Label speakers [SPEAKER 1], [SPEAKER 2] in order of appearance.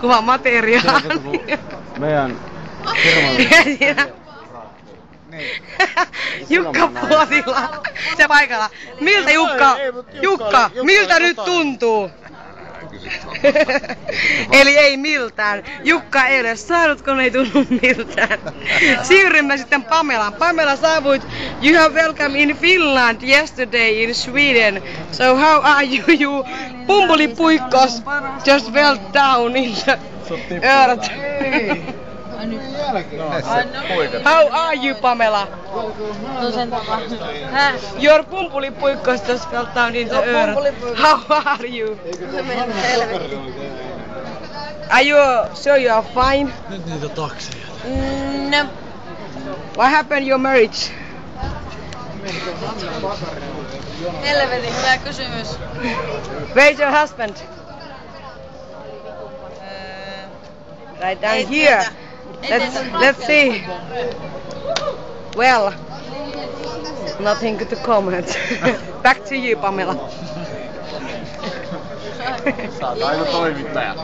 [SPEAKER 1] kuvamateriaalia.
[SPEAKER 2] Meidän firma.
[SPEAKER 1] Jukka Puotila. Se paikalla. Miltä Jukka, miltä nyt tuntuu? Eli ei miltään. Jukka ei ole saanut, kun ei tunnu miltään. Siirrymme sitten Pamelaan. Pamela, saavuit. You have welcome in Finland yesterday in Sweden. So how are you? You pumpulipuikkos just fell down in the earth. How are you, Pamela? Your pumpulipuikkos just fell down in the earth. How are you? Are you sure you are fine?
[SPEAKER 2] Nyt niitä takseja.
[SPEAKER 3] No.
[SPEAKER 1] What happened your marriage?
[SPEAKER 3] Helvetin hyvä kysymys.
[SPEAKER 1] Where's your husband? Right down here. Let's see. Well, nothing to comment. Back to you, Pamela.
[SPEAKER 2] Sä oot aina toimittaja.